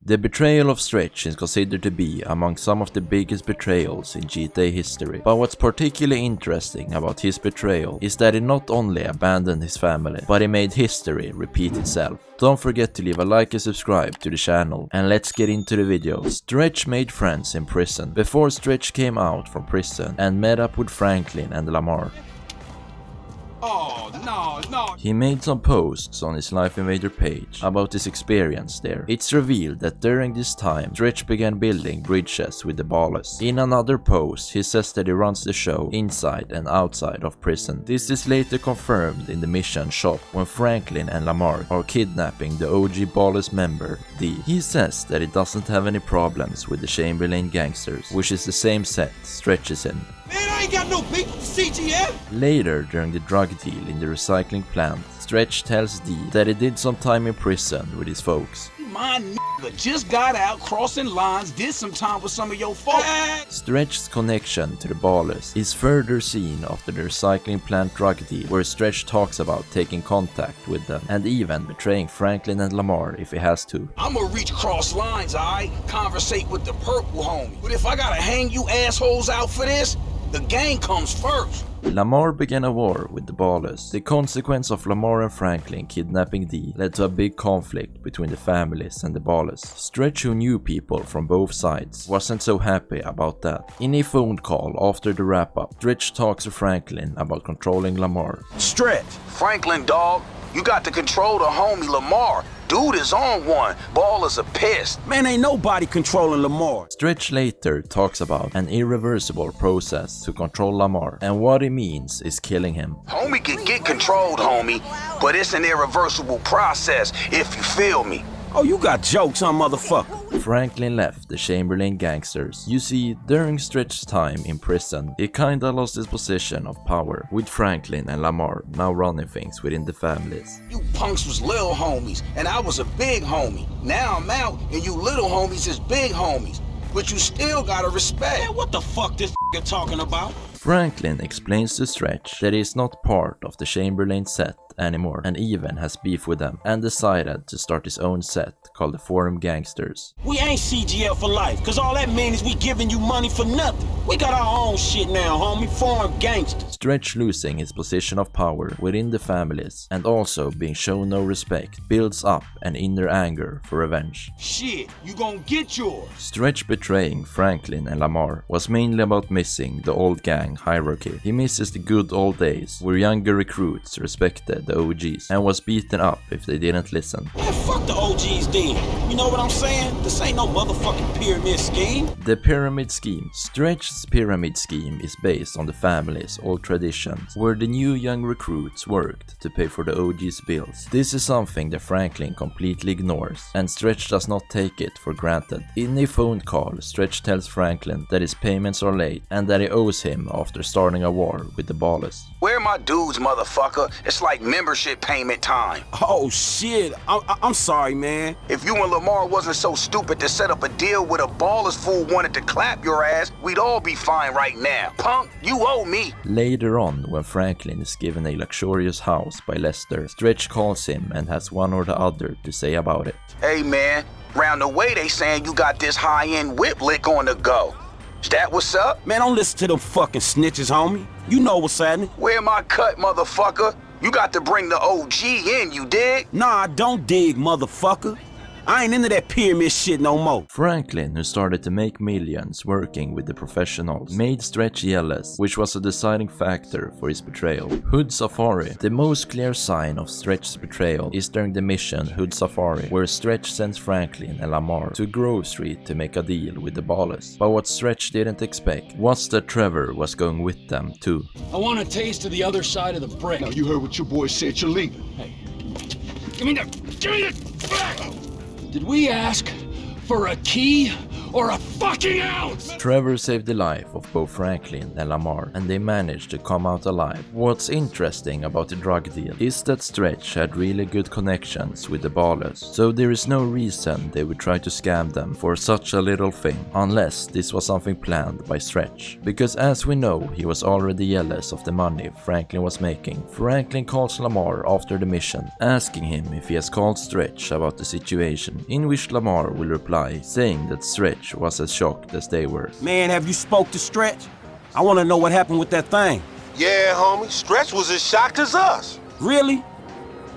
The betrayal of Stretch is considered to be among some of the biggest betrayals in GTA history, but what's particularly interesting about his betrayal is that he not only abandoned his family, but he made history repeat itself. Don't forget to leave a like and subscribe to the channel, and let's get into the video. Stretch made friends in prison before Stretch came out from prison and met up with Franklin and Lamar. Oh, no. He made some posts on his Life Invader page about his experience there. It's revealed that during this time, Stretch began building bridges with the Ballas. In another post, he says that he runs the show inside and outside of prison. This is later confirmed in the mission shop when Franklin and Lamar are kidnapping the OG Ballas member, D. He says that he doesn't have any problems with the Chamberlain gangsters, which is the same set Stretch is in. Man, I ain't got no beef with the CTF. Later, during the drug deal in the recycling plant, Stretch tells D that he did some time in prison with his folks. My nigga just got out crossing lines, did some time with some of your folks. Stretch's connection to the Ballas is further seen after the recycling plant drug deal, where Stretch talks about taking contact with them and even betraying Franklin and Lamar if he has to. I'ma reach cross lines, alright? Conversate with the purple homie. But if I gotta hang you assholes out for this, the gang comes first. Lamar began a war with the Ballas. The consequence of Lamar and Franklin kidnapping D led to a big conflict between the families and the Ballas. Stretch, who knew people from both sides, wasn't so happy about that. In a phone call after the wrap-up, Stretch talks to Franklin about controlling Lamar. Stretch. Franklin, dog. You got to control the homie Lamar. Dude is on one. Ballas are pissed. Man, ain't nobody controlling Lamar. Stretch later talks about an irreversible process to control Lamar, and what it means is killing him. Homie can get controlled, homie, but it's an irreversible process, if you feel me. Oh, you got jokes, huh, motherfucker? Franklin left the Chamberlain gangsters. You see, during Stretch's time in prison, he kinda lost his position of power, with Franklin and Lamar now running things within the families. You punks was little homies, and I was a big homie. Now I'm out, and you little homies is big homies. But you still gotta respect. Man, what the fuck this talking about? Franklin explains to Stretch that he is not part of the Chamberlain set anymore and even has beef with them, and decided to start his own set called the Forum Gangsters. We ain't CGL for life, cause all that means is we giving you money for nothing. We got our own shit now, homie. Forum Gangsters. Stretch losing his position of power within the families and also being shown no respect builds up an inner anger for revenge. Shit, you gonna get yours. Stretch betraying Franklin and Lamar was mainly about missing the old gang hierarchy. He misses the good old days where younger recruits respected the OGs and was beaten up if they didn't listen. Man, fuck the OGs then. You know what I'm saying? This ain't no motherfucking pyramid scheme. The pyramid scheme. Stretch's pyramid scheme is based on the family's old traditions, where the new young recruits worked to pay for the OG's bills. This is something that Franklin completely ignores, and Stretch does not take it for granted. In a phone call, Stretch tells Franklin that his payments are late and that he owes him after starting a war with the Ballas. Where my dudes, motherfucker? It's like membership payment time. Oh shit, I'm sorry, man. If you and Lamar wasn't so stupid to set up a deal with a Ballas fool wanted to clap your ass, we'd all be fine right now. Punk, you owe me. Later on, when Franklin is given a luxurious house by Lester, Stretch calls him and has one or the other to say about it. Hey man, round the way they saying you got this high-end whip lick on the go. Is that what's up? Man, don't listen to them fucking snitches, homie. You know what's happening. Where my cut, motherfucker? You got to bring the OG in, you dig? Nah, I don't dig, motherfucker. I ain't into that pyramid shit no more. Franklin, who started to make millions working with the professionals, made Stretch jealous, which was a deciding factor for his betrayal. Hood Safari. The most clear sign of Stretch's betrayal is during the mission Hood Safari, where Stretch sends Franklin and Lamar to Grove Street to make a deal with the Ballas. But what Stretch didn't expect was that Trevor was going with them too. I want a taste of the other side of the brick. Now you heard what your boy said, you're leaving. Hey, give me that back! Did we ask for a key or a fucking ounce! Trevor saved the life of both Franklin and Lamar, and they managed to come out alive. What's interesting about the drug deal is that Stretch had really good connections with the Ballers, so there is no reason they would try to scam them for such a little thing, unless this was something planned by Stretch. Because as we know, he was already jealous of the money Franklin was making. Franklin calls Lamar after the mission, asking him if he has called Stretch about the situation, in which Lamar will reply, saying that Stretch was as shocked as they were. Man, have you spoke to Stretch? I want to know what happened with that thing. Yeah, homie, Stretch was as shocked as us. Really?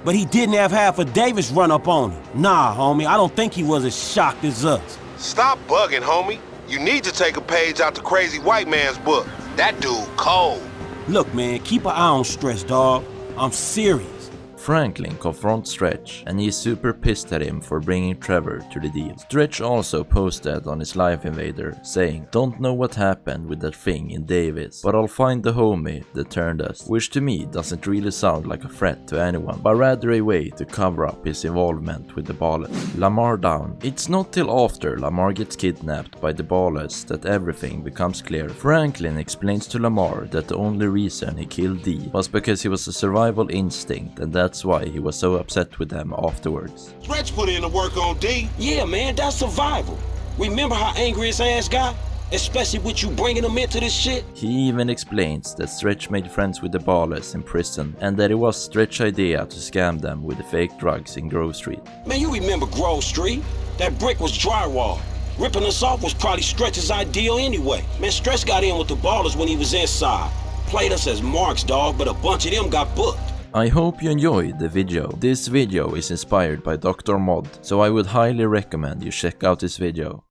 But he didn't have half of Davis run up on him. Nah, homie, I don't think he was as shocked as us. Stop bugging, homie. You need to take a page out the crazy white man's book. That dude cold. Look, man, keep an eye on Stretch, dawg. I'm serious. Franklin confronts Stretch, and he is super pissed at him for bringing Trevor to the deal. Stretch also posted on his Life Invader, saying, "Don't know what happened with that thing in Davis, but I'll find the homie that turned us," which to me doesn't really sound like a threat to anyone, but rather a way to cover up his involvement with the Ballers. Lamar down. It's not till after Lamar gets kidnapped by the Ballers that everything becomes clear. Franklin explains to Lamar that the only reason he killed D was because he was a survival instinct, and that's why he was so upset with them afterwards. Stretch put in the work on D. Yeah, man, that's survival. Remember how angry his ass got? Especially with you bringing him into this shit? He even explains that Stretch made friends with the Ballers in prison, and that it was Stretch's idea to scam them with the fake drugs in Grove Street. Man, you remember Grove Street? That brick was drywall. Ripping us off was probably Stretch's ideal anyway. Man, Stretch got in with the Ballers when he was inside. Played us as marks, dog, but a bunch of them got booked. I hope you enjoyed the video. This video is inspired by Dr. Mod, so I would highly recommend you check out this video.